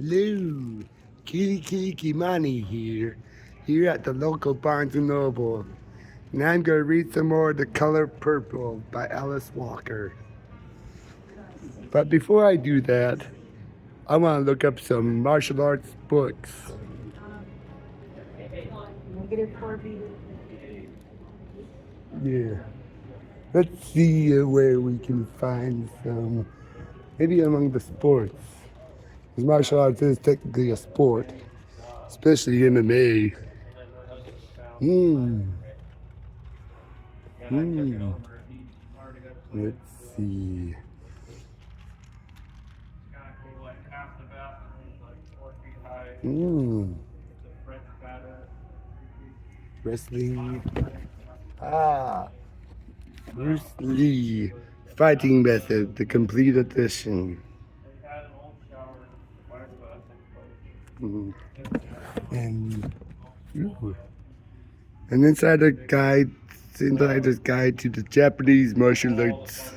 Hello, Killy Killy Kymani here at the local Barnes& and Noble. And I'm going to read some more The Color Purple by Alice Walker. But before I do that, I want to look up some martial arts books. Yeah. Let's see where we can find some, maybe among the sports. Because martial arts is technically a sport, especially MMA. Let's see. Wrestling. Bruce Lee. Fighting Method, the complete edition. And an insider's guide to the Japanese martial arts.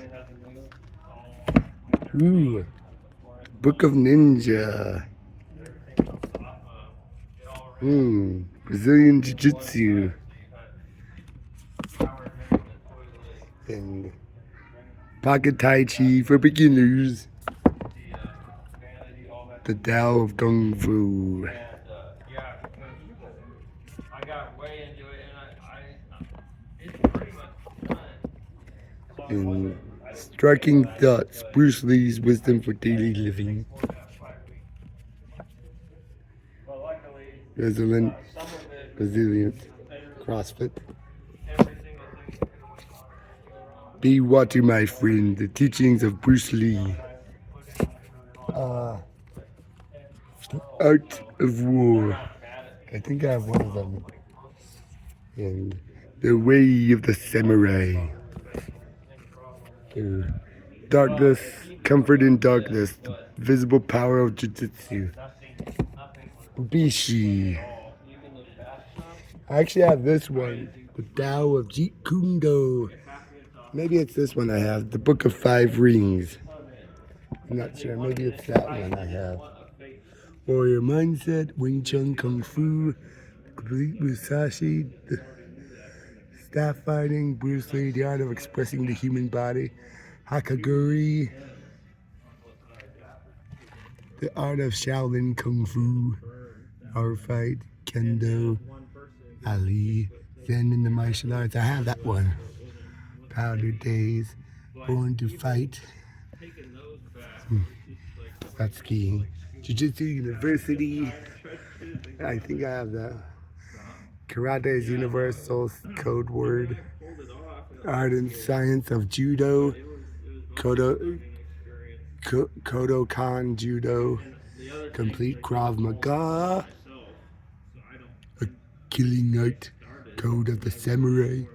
Book of Ninja. Brazilian Jiu-Jitsu. And Pocket Tai Chi for beginners. The Tao of Kung Fu. And Striking Thoughts, Bruce Lee's Wisdom for Daily Living. Resilient CrossFit. Be Water, My Friend, The Teachings of Bruce Lee. Art of War. I think I have one of them. And The Way of the Samurai. Darkness, Comfort in Darkness, The Visible Power of Jiu-Jitsu. Bishi. I actually have this one, The Tao of Jeet Kune Do. Maybe it's this one I have, The Book of Five Rings. I'm not sure, maybe it's that one I have. Warrior Mindset, Wing Chun Kung Fu, Complete Musashi, Staff Fighting, Bruce Lee, The Art of Expressing the Human Body, Hakaguri, The Art of Shaolin Kung Fu, Our Fight, Kendo, Ali, Zen in the Martial Arts. I have that one. Powder Days, Born to Fight. That's skiing. Jiu-Jitsu University. I think I have that. Karate is Universal Code Word. Art and Science of Judo. Kodokan Judo. Complete Krav Maga. A Killing Art. Code of the Samurai.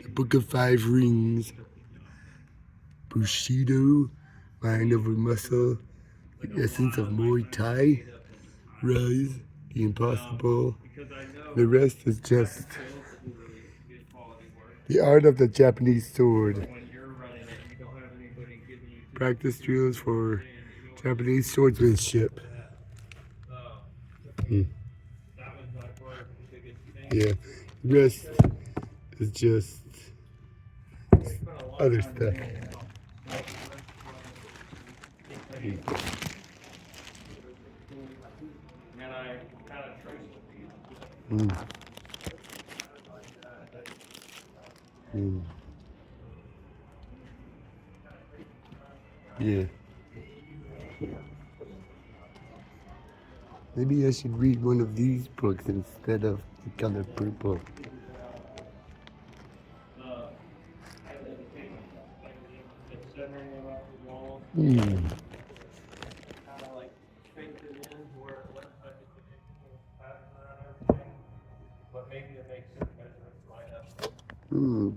The Book of Five Rings. Bushido. Mind over Muscle. The Essence of Muay Thai. Rise. The Impossible. The rest is just The Art of the Japanese Sword. Practice drills for Japanese swordsmanship. Yeah, the rest is just other stuff. Yeah. Maybe I should read one of these books instead of The Color Purple.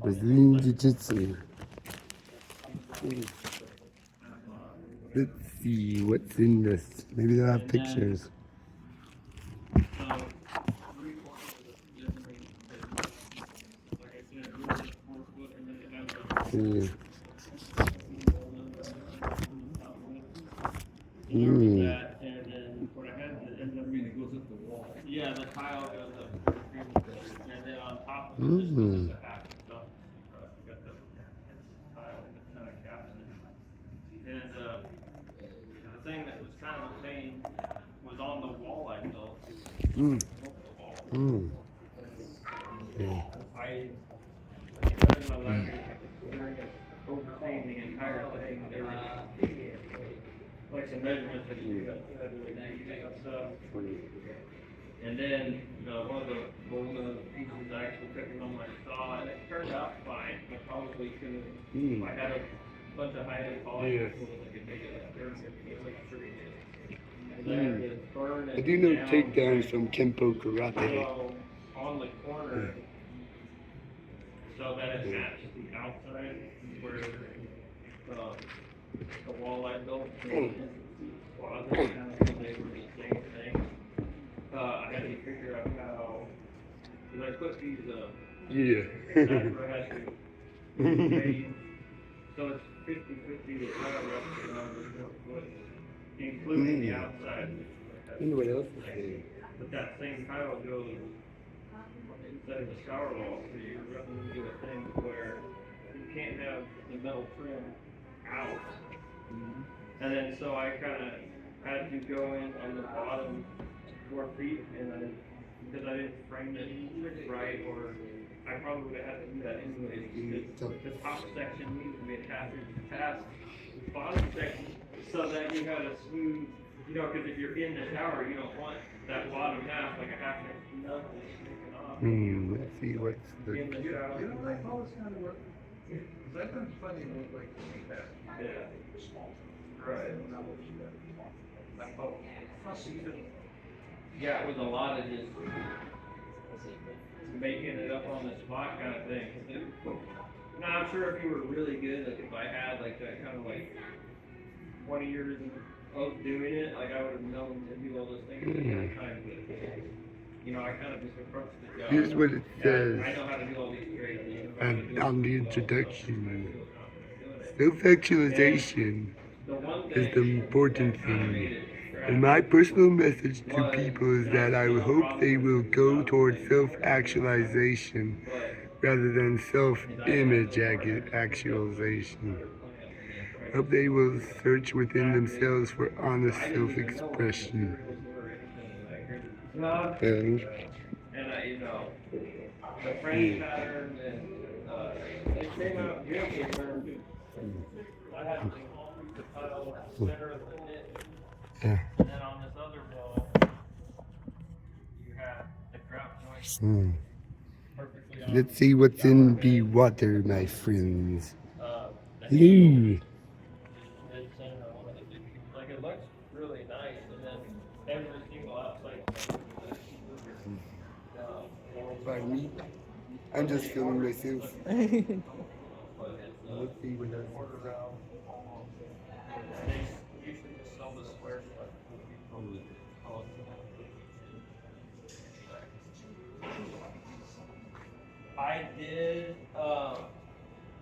Brazilian Jiu-Jitsu. Let's see what's in this. Maybe they'll have pictures. Yeah, the tile goes up, and then on top of it, Mm. the half stuff. You got the tile that kind of caps it. And the thing that was kind of a pain was on the wall I built. Mm. Mm. Yeah. I spent my life during it, overseeing the entire thing. There was like some measurements that you got and stuff. And then one of the pieces I actually took it on my saw, and it turned out fine. I probably could have, if I had a bunch of high-end polished tools, I could make it like 30 and I had to burn I it do know down. take down some Kempo karate. So on the corner, so that it matched the outside where the wall I built and the closet kind of they were the same thing. I had to figure out how, because I put these Yeah. that's where I had to made, so it's 50-50 the tile rest on the 4 foot, including the outside. Wonder what else is there. But that same tile goes instead of the shower wall, so you're running into a thing where you can't have the metal trim out. And then so I kind of had to go in on the bottom 4 feet, and then because I didn't frame it right, or I probably would have had to do that anyway. The top section needs to be attached past the bottom section, so that you had a smooth, because if you're in the shower, you don't want that bottom half, like a half inch nothing sticking off. Let's see what's the. In the shower. Like all this kind of work. I've done plenty of like that. Yeah. Right. Yeah, it was a lot of just making it up on the spot kind of thing. Now I'm sure if you were really good, like if I had like that kind of like 20 years of doing it, like I would have known to do all those things ahead of time. But, I kind of just approached the job. Here's what it says. I know how to do all these trades. And on the introduction, self-actualization is the important thing. And my personal message to people is that I hope they will go towards self-actualization rather than self-image actualization. I hope they will search within themselves for honest self-expression. And the frame pattern and it came out good. I had the tile center of the knit, yeah. and then on this other wall, you have the grout joint perfectly on. Let's see what's in the water, my friends. The Ooh. like it looks really nice, and then every single outside. By me, I'm just feeling myself. Let's see what that's. They usually just sell the square stuff. I did,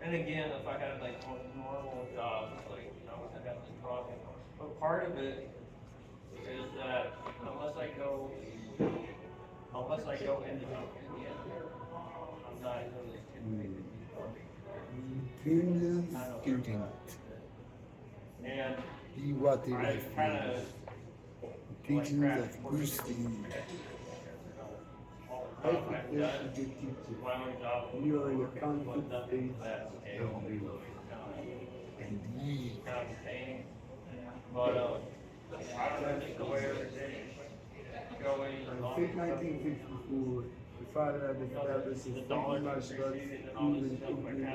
and again, if I had like more normal jobs, like, I got this problem. But part of it is that unless I go into the I'm not really Student. and Be what they I like. kind of Teaching of Bruce Lee. I've done my own job. You are in a conflict state. Indeed. Kind of pain, but I don't know, just the way everything's going. Since 1964, the father had established his second martial arts school in California.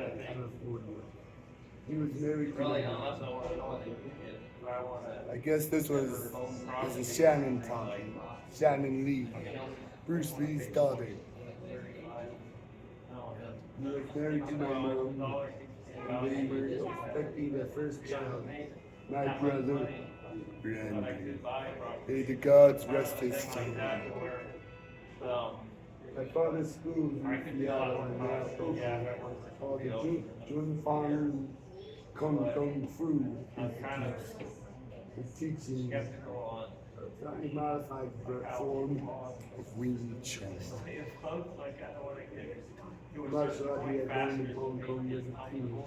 He was married to Really, a unless I want to know what they did, I want to. I guess this was a Shannon talking. Shannon Lee, Bruce Lee's daughter. He was married to my mom, and they were expecting their first child, my brother, Randy. May the gods rest his soul. My father's school is now called the Jun Farm Kung Fu. Is teaching slightly modified form of Wing Chun. It's close, like I don't want to get do a Martial certain art he point had faster learned in so Hong it Kong makes as it a tiny. teenager.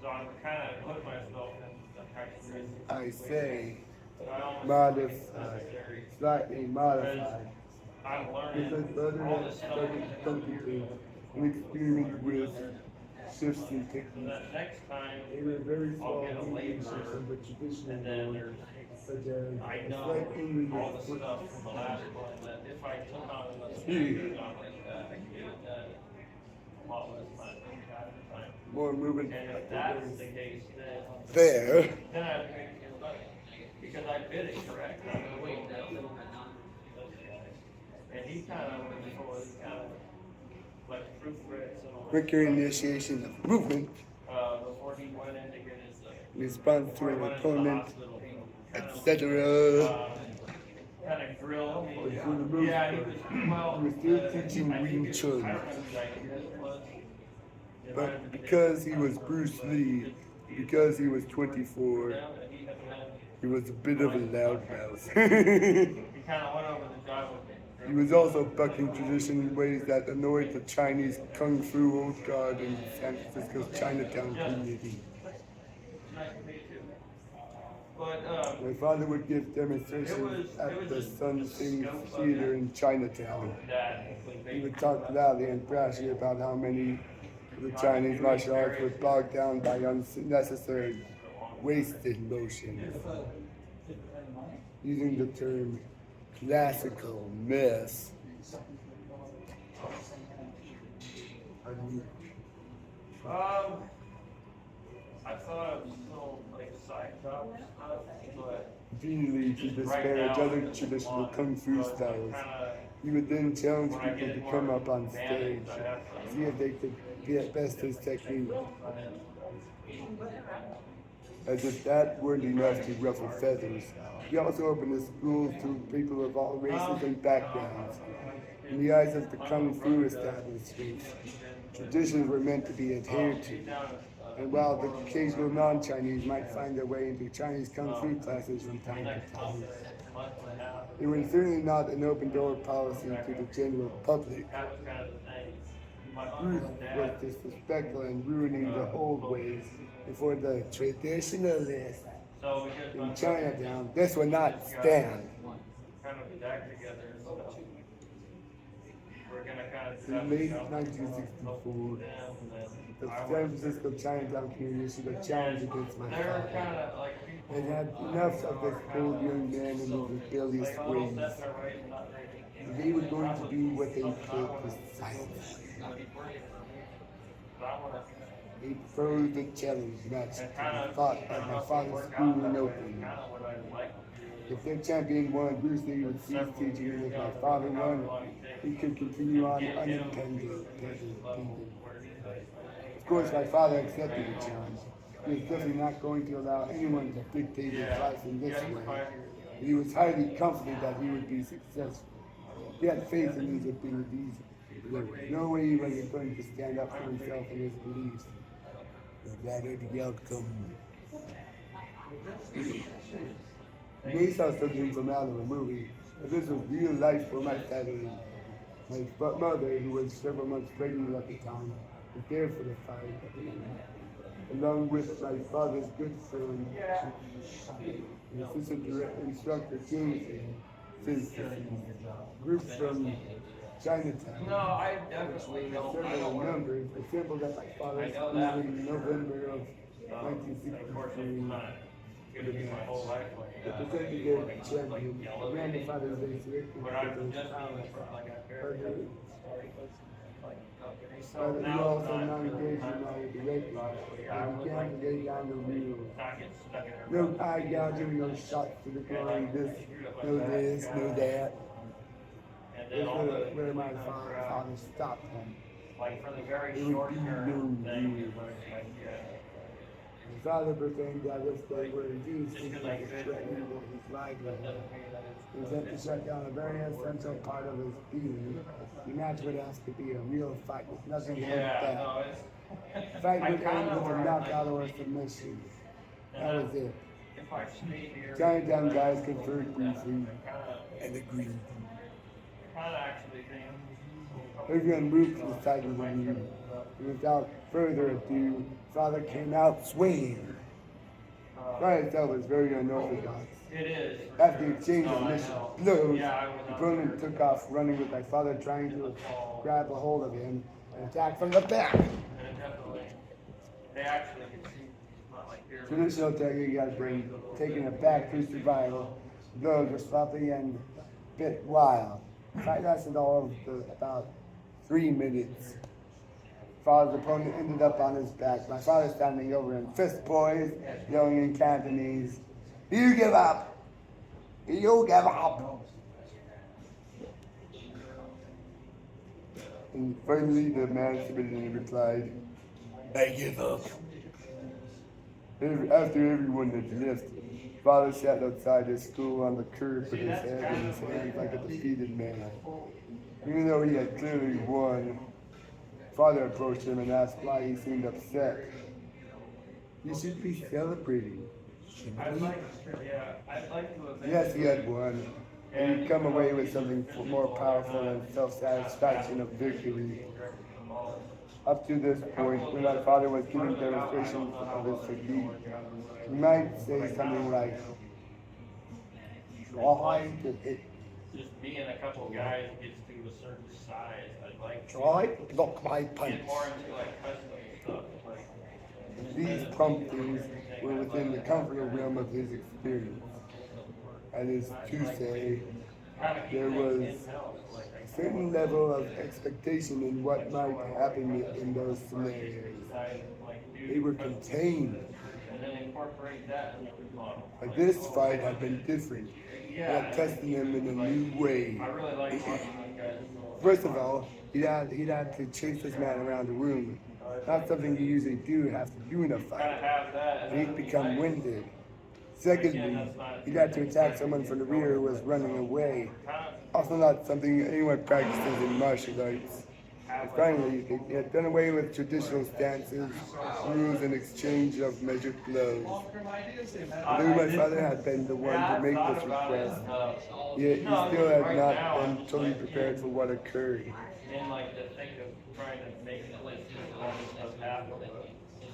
So I'm kind of put myself in the practice. I say So I almost modified, think it's necessary. slightly modified. I'm Because learning brother all had this stuff. started to complicate and experiment with shifts and So techniques. that next time, They were very small I'll get a Indian shifts labor, of a traditional and then role, there's, such as I a know slight angry all the foot. stuff from the last one, that if I took on another job like that, I could get it done a lot less time, half the time. More movement And if that's the case, then, there. then I would make it better, because I bid it correct, I'm gonna wait now. And he kind of, like proofread some of it. Quicker initiation of movement Before he went in to get his, in response to before he an went into the opponent, hospital, he kind of, etc. kind of grilled me. But for the most Yeah, he part, was, well. he was still teaching I think Wing it- Chun. I don't remember exactly who it was. It might But have been because he was Bruce Lee, because he was 24, them, and he had been- he was a bit of a loudmouth. He kind of went over the job with me. He was also bucking tradition in ways that annoyed the Chinese Kung Fu old guard in San Francisco's Chinatown community. Nice to meet you. But, My father would give demonstrations at the Sun Sing Theater in Chinatown. that was He would talk loudly and brashly about how many of the Chinese martial arts were bogged down by unnecessary wasted motions, using the term classical mess. I thought it was still like side job stuff, but Repeatedly to disparage other traditional kung fu styles. He would then challenge people to come up on stage, see if they could get best his technique. As if that weren't enough to ruffle feathers, he also opened his schools to people of all races and backgrounds. In the eyes of the kung fu establishment, traditions were meant to be adhered to. And while the occasional non-Chinese might find their way into Chinese kung fu classes from time to time, it was certainly not an open-door policy to the general public. Bruce was disrespectful and ruining the old ways, and for the traditionalists in Chinatown, this would not stand. Kind of back together, so we're gonna kind of. In late 1964, the San Francisco Chinatown community issued a challenge against my They're father. kind of like. They had enough of this cold young man and his rebellious ways. They were going to do what they called the science. They proposed a challenge match to be fought at my father's school in Oakland. If their champion won, Bruce Lee would cease teaching, and if my father won, he could continue on unimpeded. Of course, my father accepted the challenge. He was definitely not going to allow anyone to dictate his life in this way. He was highly confident that he would be successful. He had faith in his abilities. There was no way he wasn't going to stand up for himself and his beliefs, no matter the outcome. They saw something from out of a movie, but this was real life for my family. My mother, who was several months pregnant at the time, was there for the fight, along with my father's good friend, and assistant instructor James, since group from Chinatown. No, I definitely don't. I Several don't want to. numbers assembled at my father's I know school that. in November of Of course, it's 1963. not gonna be my whole life like The that. percentage champion ran the Father's Day selected But for I'm those just powers. like a But So he now also it's not. non-engaged in my directly and began to lay down the rules. Not get stuck in her. No eye gouging, no shots to the groin, no this, no that. And This then all was the. where my father stopped him. Like for the very It would short be term no thing, rule. like, His father proclaimed that if they were indeed thinking of threatening his livelihood, he was set to shut down a very essential part of his being. The match would have to be a real fight with nothing like yeah, no, that. it's. The fight I would end kinda with a wanna, knockout or a submission. That was it. If if I stay here. Chinatown guys conferred briefly and agreed. Kind of actually think. Everyone moved to the side of the room, and without further ado, father came out swinging. Fire itself was very unorthodox. It is. After the exchange of initial blows, the opponent took off running with my father trying to grab a hold of him and attack from the back. And definitely, they actually can see. It's not like here. Traditional technique has been taking it back through survival. Blows were sloppy and a bit wild. The fight lasted all of about 3 minutes. Father's opponent ended up on his back. My father standing over him, fist poised, yelling in Cantonese, "You give up! You give up!" And finally, the man submitted and replied, "I give up." After everyone had left, father sat outside his school on the curb with his head in his hands like a defeated man. Even though he had clearly won, father approached him and asked why he seemed upset. "You should be celebrating, shouldn't you?" I'd like to have. Yes, he had won, and he'd come away with something more powerful than self-satisfaction of victory. Up to this point, when my father was giving demonstrations of his technique, he might say something like, "Try to hit, Just being a couple guys gets to a certain size. I'd like to try to block my punch." get more into like custom stuff. Like, These promptings were within the comfortable realm of his experience. That is to say, there was a certain level of expectation in what might happen in those scenarios. They were contained. and then incorporate that into the model. But this fight had been different. It had tested him in a new way. I really like watching those guys. First of all, he'd had to chase this man around the room. Not something you usually have to do in a Kind of fight. have that. And he'd become winded. Secondly, he'd had to attack someone from the rear who was running away. Also not something anyone practices in martial arts. And finally, he had done away with traditional stances, rules, and exchange of measured blows. Although my father had been the one to make this request, yet he still had not been totally prepared for what occurred. And like to think of trying to make it like all this stuff happen.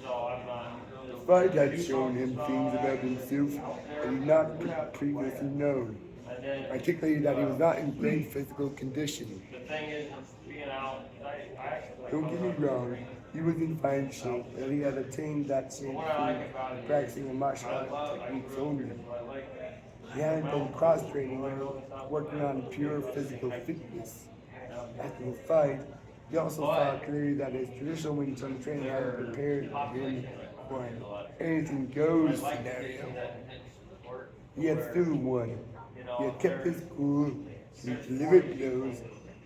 So I'm not. The fight had shown him things about himself that he had not previously known, And then particularly that he was not in great physical condition. the thing is being out. I actually. Don't get me wrong, he was in fine shape, and he had attained that shape through practicing a martial art techniques only. I like that. He hadn't been cross-training or working on pure physical fitness. After the fight, he also saw clearly that his traditional Wing Chun training hadn't prepared him for an anything goes scenario. He had still won. He had kept his cool, he delivered blows,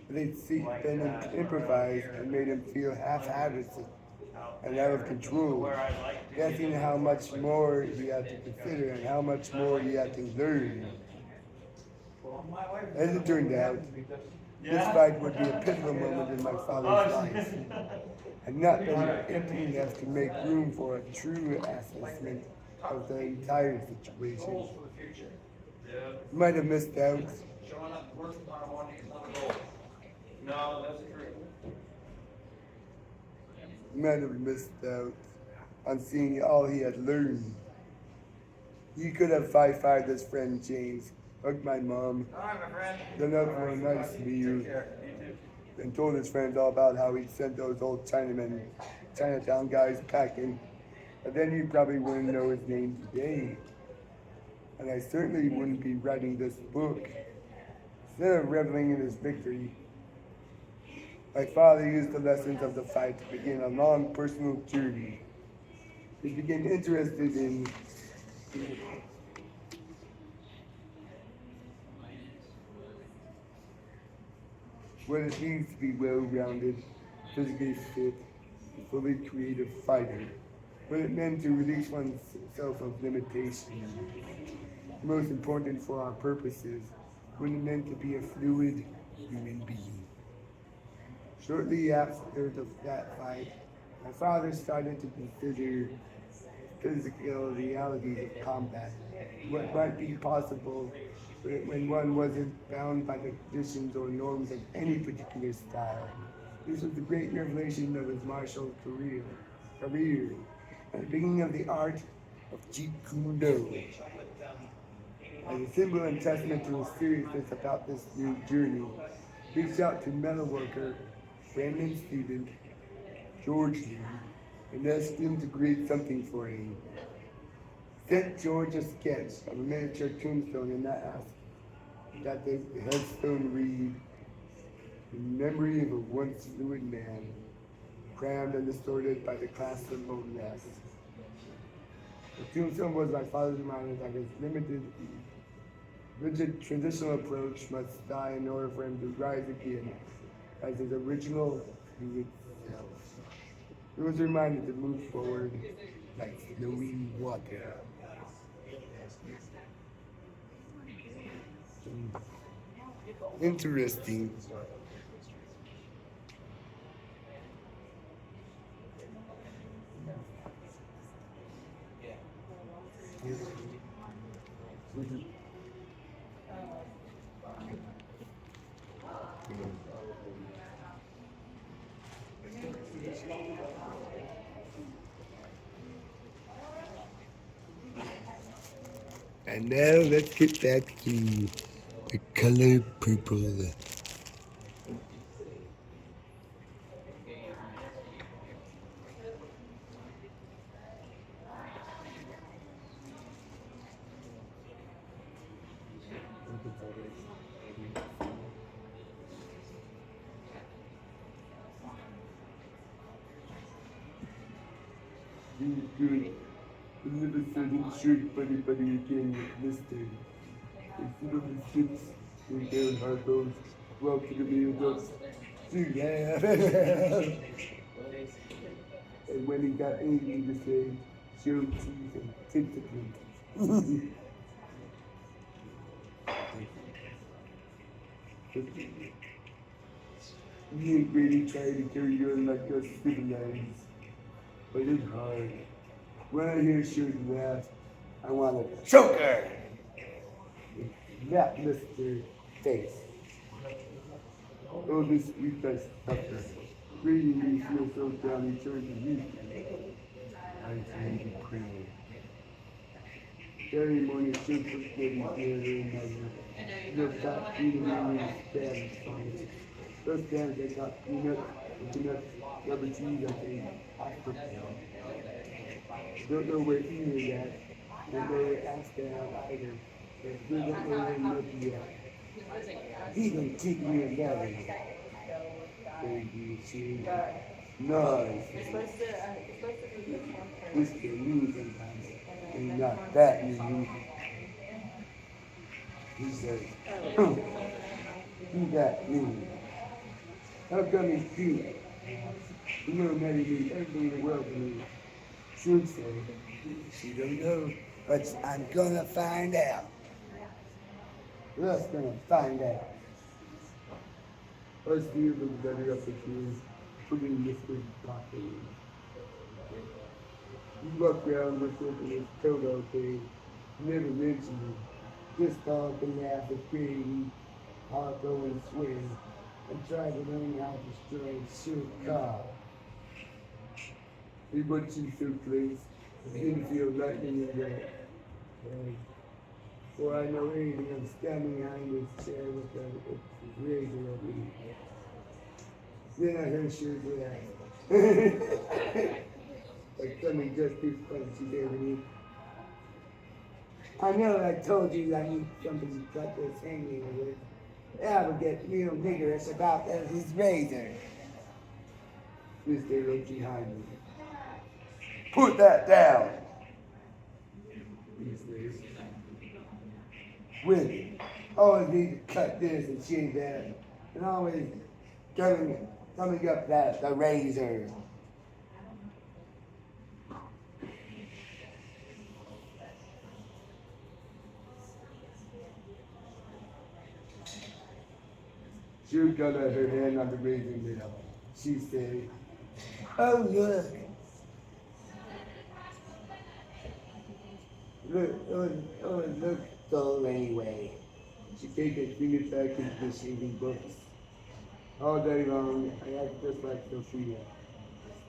but they'd been improvised and made him feel half-hearted and out of control. Guessing how much more he had to consider and how much more he had to learn. As it turned out, this fight would be a pivotal moment in my father's life. Had not been empty enough to make room for a true assessment of the entire situation. You might have missed out. No, that's true. You might have missed out on seeing all he had learned. He could have high-fived his friend James, hugged my mom, done everyone nice to you, and told his friends all about how he'd sent those old Chinatown guys packing. But then you probably wouldn't know his name today. And I certainly wouldn't be writing this book. Instead of reveling in his victory, my father used the lessons of the fight to begin a long personal journey. He became interested in what it means to be well-rounded, physically fit, and fully creative fighter. What it meant to release oneself of limitation. Most important for our purposes, what it meant to be a fluid human being. Shortly after that fight, my father started to consider physical realities of combat. What might be possible when one wasn't bound by the traditions or norms of any particular style. This was the great revelation of his martial career, and the beginning of the art of Jeet Kune Do. As a symbol and testament to his seriousness about this new journey, reached out to metalworker Brandon student George Lee and asked him to create something for him. Sent George a sketch of a miniature tombstone and asked that the headstone read, "In memory of a once fluid man, crammed and distorted by the class of loneliness." The tombstone was my father's reminder that his rigid traditional approach must die in order for him to rise again as his original fluid self. He was reminded to move forward like flowing water. Interesting. And now let's get back to the color purple. Good. Never sudden shirt buddy again with Mr. Instead of the ships, we down harbors, walk to the meal and when he got angry to say, show teeth and tentacles. Me and Grady tried to carry on like us civilized, but it's hard. When I hear Shirley laugh, I want to choke her. That Mr. Face. Oh, this sweet best sucker. Grady me feel so down, he turned to me. I say the cream. Every morning, Shirley was getting together and they'll stop feeding me with Spanish songs. Those Spanish, they got peanuts, rubber cheese, I think, don't know where he is at. Don't know where Aston either. But we don't know where Nucky yet. He gonna kick me together. Baby, she nice. This the news sometimes. And not that news. He says, he got me. How come he's cute? You know, Maddie means everything in the world to me. Should say, she don't know, but I'm gonna find out. Just gonna find out. I steal the better up the trees, putting Mr. Pocket. You walk around with it in his Toto thing, never mention it. Just talk and laugh with Grady, Harpo and swing, and try to learn how to destroy a short car. He wants you so close, he didn't feel lightning in that. Before I know anything, I'm standing behind his chair with his razor over me. Then I heard Shirley laugh. Like something just too funny she gave me. I know I told you I need something to cut this hanging with. I would get real vigorous about his razor. Mr. looked behind me. Put that down. He says, Willie, always need to cut this and shave that, and always coming up the razor. She got her hand on the razor mill. She said, oh look. look dull anyway. She take her fingers back into the shaving books. All day long, I act just like Sophia.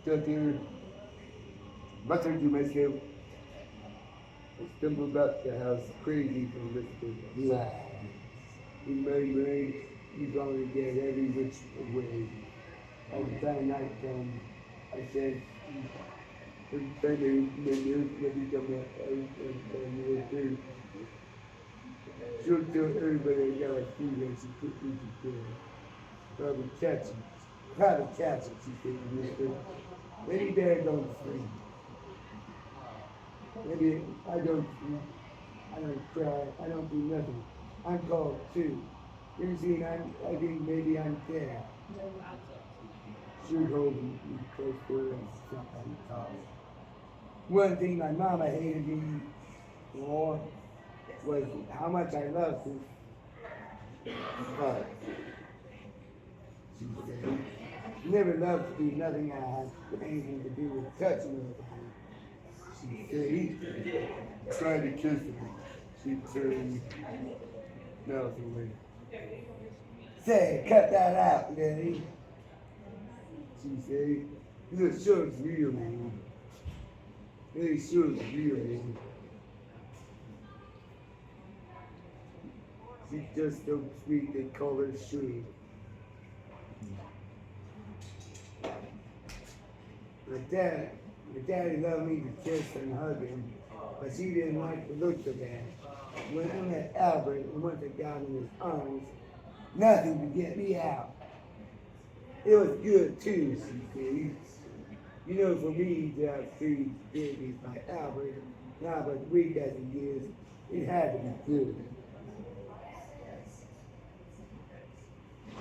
Stood here, muttered to myself, I stumbled up the house crazy from Mr. Black. In my mind, he's only dead every which way. By the time night came, I said, every time my nerves would become a third. She'll tell everybody I got a fever and she put me to bed. Probably catch it. Probably catch it, she said, mister. Maybe bear don't sleep. Maybe I don't sleep. I don't cry. I don't do nothing. I'm called too. You see, I think maybe I'm dead. Should hold me close to her and something tall. One thing my mama hated me more was how much I loved her. But she said, never loved to do nothing I had anything to do with touching her. She said, he tried to kiss me. She turned mouth away. Say, cut that out, Daddy. She said, this shows real, man. It shows real, man. She's just so sweet, they call her Shirley. My daddy loved me to kiss and hug him, but she didn't like the looks of that. When I met Albert and once I got in his arms, nothing could get me out. It was good too, she said. You know, for me to have 3 babies by Albert, now but 3 dozen years, it had to be good.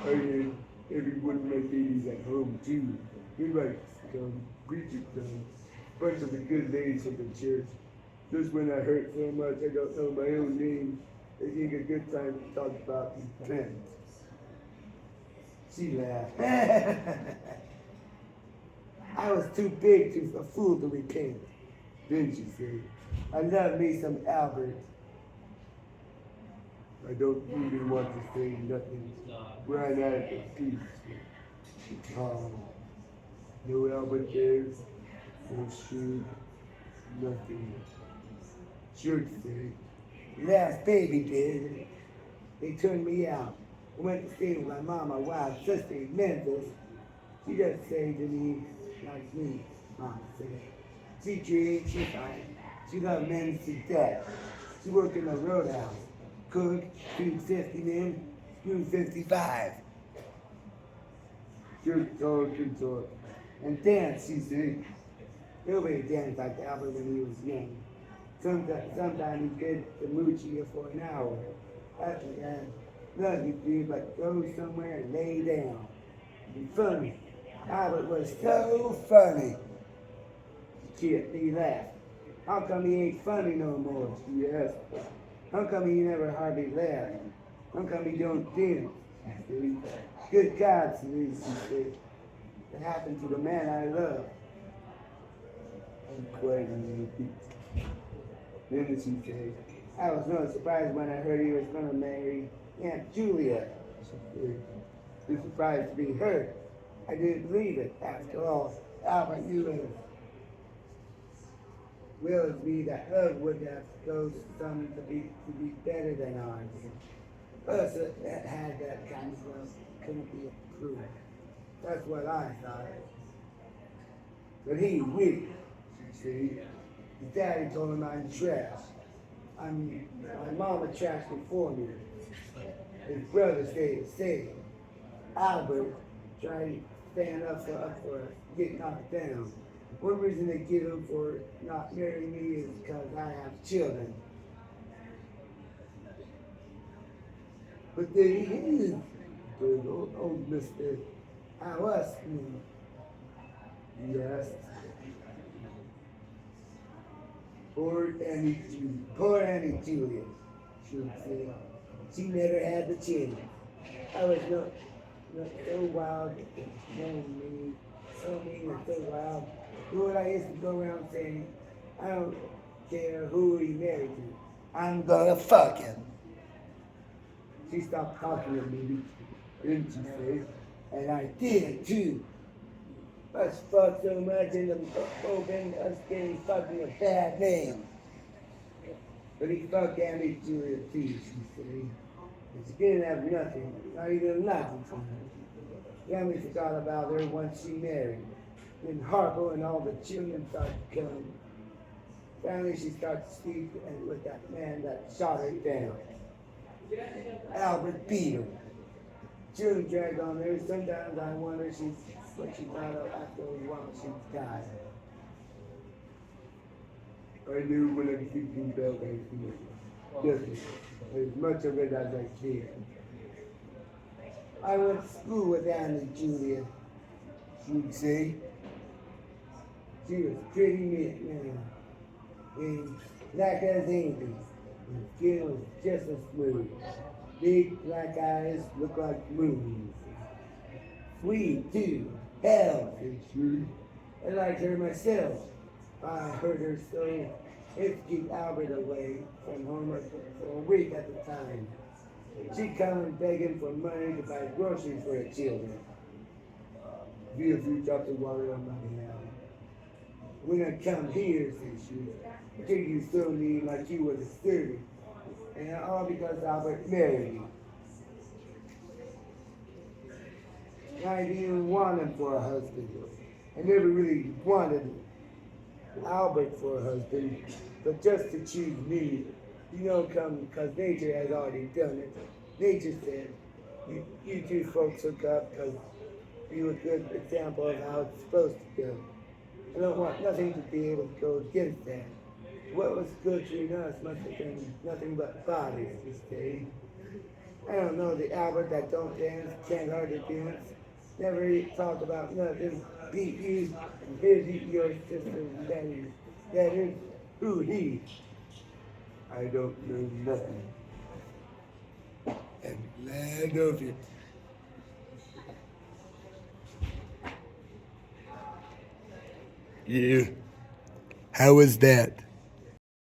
I had every one of my babies at home too. Everybody's come, preacher come, bunch of the good ladies from the church. Just when I hurt so much I don't know my own name, they think a good time to talk about repent. She laughed. I was too big to a fool to repent. Then she said, I love me some Albert. I don't even want to say nothing. We're not at peace. No Albert there, no shoe, nothing. Should say, last baby did. They turned me out. I went to stay with my mom, my wife's sister in Memphis. She just said to me, like me, Mom said. She drinks, she fine. She loved men to death. She worked in the roadhouse. Cook, screwed 50 men, screwed 55. Should talk and talk. And dance, she said. Nobody danced like Albert when he was young. Sometimes he'd get the moochie for an hour. After that, nothing to do but go somewhere and lay down. Be funny. Albert was so funny. She kept me laugh. How come he ain't funny no more? She asked. How come he never hardly laugh? How come he don't dance? Good God, she said. It happened to the man I love. I'm quiet and repeat. Then she said, I was not surprised when I heard he was going to marry Aunt Julia. Too surprised to be her. I didn't believe it. After all, Albert knew wills me that love would have those some to be better than ours. Us that had that kind of love couldn't be approved. That's what I thought. But he weak, she said. His daddy told him I'm trash. My mama trashed before me. His brother stayed the same. Albert tried to stand up for us, get knocked down. One reason they give him for not marrying me is because I have children. But then he is good old Mr. I was me. Yes. Poor Annie Julia, she would say. She never had the chance. I was not so wild, so mean and so wild. Lord, I used to go around saying, I don't care who he married to. I'm gonna fuck him. She stopped talking to me, didn't she say? And I did too. Us fucked so much in the open, us getting fucking a bad name. But he fucked Andy Julia too, she said. And she didn't have nothing, not even nothing from her. Family forgot about her once she married. Then Harpo and all the children started coming. Finally, she started to speak and with that man that shot her down. Albert beat her. June dragged on her. Sometimes I wonder what she thought of after while she died. I knew when I was thinking about it, as much of it as I can. I went to school with Anne and Julia, she'd say. She was pretty neat now, and black as angels, and skin was just as smooth. Big black eyes look like moons. Sweet too, hell, said she. I liked her myself. I heard her say it to keep Albert away from home for a week at a time. She'd come begging for money to buy groceries for her children. Be a few drops of water on my hand. When I come here, said she, till you throw me like you was a servant. And all because Albert married me. I didn't even want him for a husband. I never really wanted Albert for a husband, but just to choose me, because nature has already done it. Nature said, you two folks hook up because you're a good example of how it's supposed to go. I don't want nothing to be able to go against that. What was good between us must have been nothing but bodies this day. I don't know the Albert that don't dance, can't hardly dance, never talk about nothing, beat you, and here's eat your sister, and that is who he. I don't know nothing. I'm glad of it. Yeah. How was that?